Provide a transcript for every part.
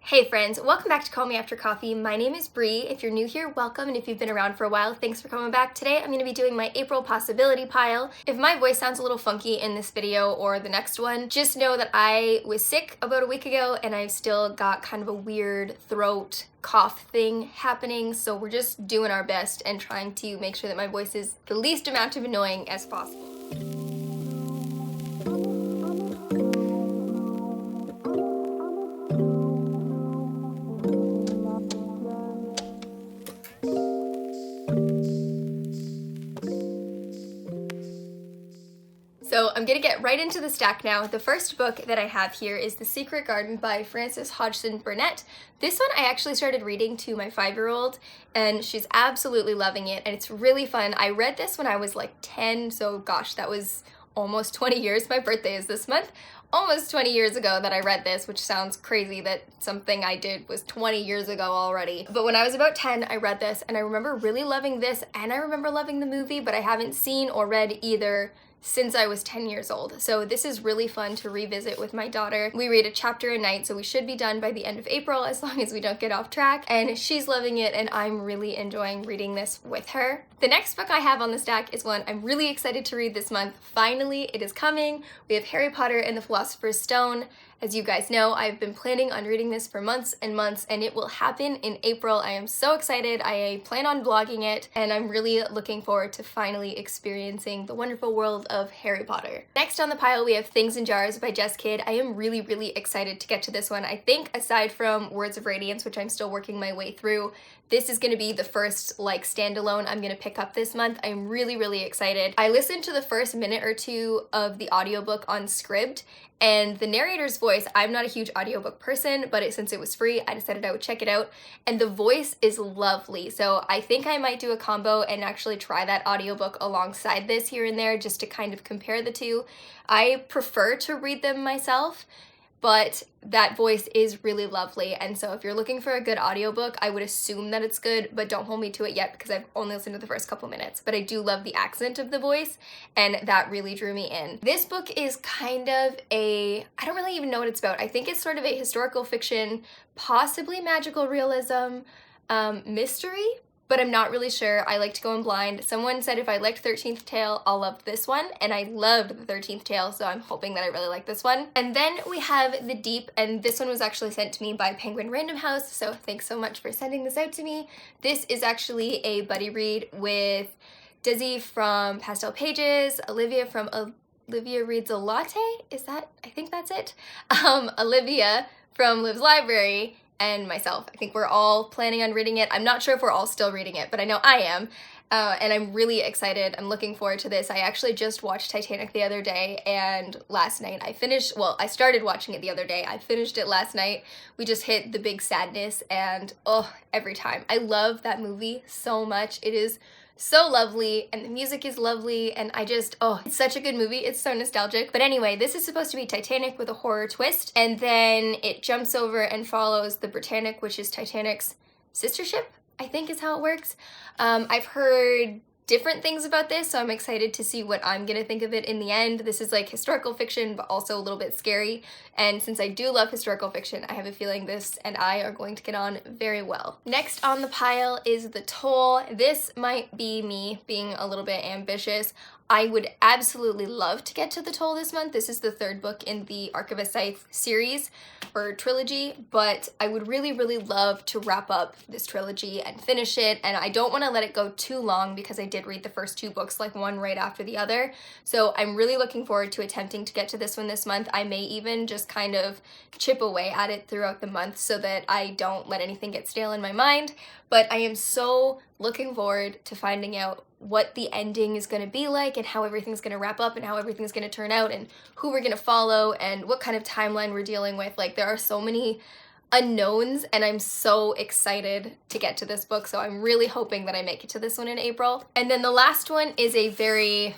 Hey friends, welcome back to Call Me After Coffee. My name is Bree. If you're new here, welcome, and if you've been around for a while, thanks for coming back. Today I'm going to be doing my April possibility pile. If my voice sounds a little funky in this video or the next one, just know that I was sick about a week ago and I've still got kind of a weird throat cough thing happening, so we're just doing our best and trying to make sure that my voice is the least amount of annoying as possible. So I'm gonna get right into the stack now. The first book that I have here is The Secret Garden by Frances Hodgson Burnett. This one I actually started reading to my 5-year-old and she's absolutely loving it and it's really fun. I read this when I was like 10, so gosh, that was almost 20 years. My birthday is this month. Almost 20 years ago that I read this, which sounds crazy that something I did was 20 years ago already. But when I was about 10, I read this and I remember really loving this and I remember loving the movie, but I haven't seen or read either since I was 10 years old. So this is really fun to revisit with my daughter. We read a chapter a night, so we should be done by the end of April as long as we don't get off track. And she's loving it and I'm really enjoying reading this with her. The next book I have on the stack is one I'm really excited to read this month. Finally, it is coming. We have Harry Potter and the Philosopher's Stone. As you guys know, I've been planning on reading this for months and months and it will happen in April. I am so excited. I plan on vlogging it and I'm really looking forward to finally experiencing the wonderful world of Harry Potter. Next on the pile we have Things in Jars by Jess Kidd. I am really excited to get to this one. I think aside from Words of Radiance, which I'm still working my way through, this is gonna be the first like standalone I'm gonna pick up this month. I'm really excited. I listened to the first minute or two of the audiobook on Scribd and the narrator's voice, I'm not a huge audiobook person, but since it was free, I decided I would check it out. And the voice is lovely. So I think I might do a combo and actually try that audiobook alongside this here and there just to kind of compare the two. I prefer to read them myself, but that voice is really lovely. And so if you're looking for a good audiobook, I would assume that it's good, but don't hold me to it yet because I've only listened to the first couple minutes. But I do love the accent of the voice and that really drew me in. This book is kind of I don't really even know what it's about. I think it's sort of a historical fiction, possibly magical realism, mystery, but I'm not really sure. I like to go in blind. Someone said if I liked 13th Tale, I'll love this one, and I loved the 13th Tale, so I'm hoping that I really like this one. And then we have The Deep, and this one was actually sent to me by Penguin Random House, so thanks so much for sending this out to me. This is actually a buddy read with Dizzy from Pastel Pages, Olivia from Olivia Reads a Latte? I think that's it. Olivia from Liv's Library, and myself. I think we're all planning on reading it. I'm not sure if we're all still reading it, but I know I am. And I'm really excited. I'm looking forward to this. I actually just watched Titanic the other day and last night I started watching it the other day. I finished it last night. We just hit the big sadness and every time. I love that movie so much. It is so lovely and the music is lovely and it's such a good movie. It's so nostalgic. But anyway, this is supposed to be Titanic with a horror twist and then it jumps over and follows the Britannic, which is Titanic's sister ship, I think is how it works. I've heard different things about this, so I'm excited to see what I'm gonna think of it in the end. This is like historical fiction, but also a little bit scary. And since I do love historical fiction, I have a feeling this and I are going to get on very well. Next on the pile is The Toll. This might be me being a little bit ambitious. I would absolutely love to get to The Toll this month. This is the third book in the Archivist Scythe series or trilogy, but I would really love to wrap up this trilogy and finish it, and I don't want to let it go too long because I did read the first two books like one right after the other. So I'm really looking forward to attempting to get to this one this month. I may even just kind of chip away at it throughout the month so that I don't let anything get stale in my mind, but I am so looking forward to finding out what the ending is going to be like and how everything's going to wrap up and how everything's going to turn out and who we're going to follow and what kind of timeline we're dealing with. Like, there are so many unknowns and I'm so excited to get to this book, so I'm really hoping that I make it to this one in April. And then the last one is a very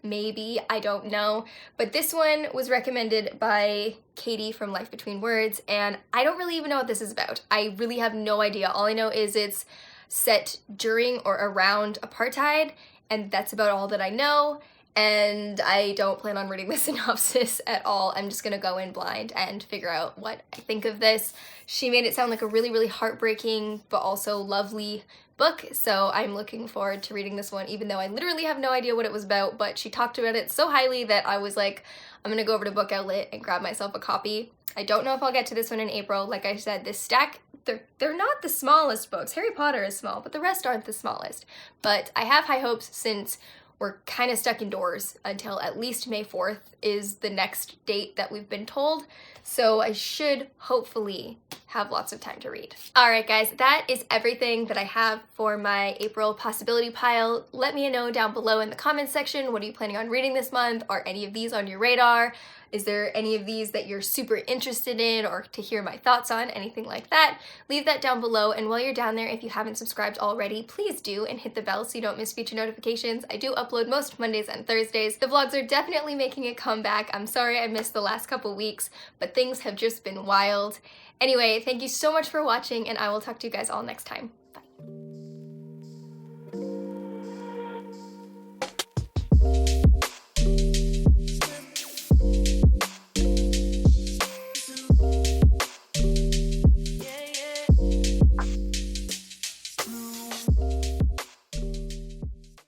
maybe, I don't know, but this one was recommended by Katie from Life Between Words and I don't really even know what this is about. I really have no idea. All I know is it's set during or around apartheid and that's about all that I know. and I don't plan on reading the synopsis at all. I'm just gonna go in blind and figure out what I think of this. She made it sound like a really, really heartbreaking but also lovely book, so I'm looking forward to reading this one, even though I literally have no idea what it was about, but she talked about it so highly that I was like, I'm gonna go over to Book Outlet and grab myself a copy. I don't know if I'll get to this one in April. Like I said, this stack, they're not the smallest books. Harry Potter is small, but the rest aren't the smallest. But I have high hopes since we're kind of stuck indoors until at least May 4th is the next date that we've been told. So I should hopefully have lots of time to read. All right, guys, that is everything that I have for my April possibility pile. Let me know down below in the comments section, what are you planning on reading this month? Are any of these on your radar? Is there any of these that you're super interested in or to hear my thoughts on, anything like that? Leave that down below, and while you're down there, if you haven't subscribed already, please do, and hit the bell so you don't miss future notifications. I do upload most Mondays and Thursdays. The vlogs are definitely making a comeback. I'm sorry I missed the last couple weeks, but things have just been wild. Anyway, thank you so much for watching, and I will talk to you guys all next time.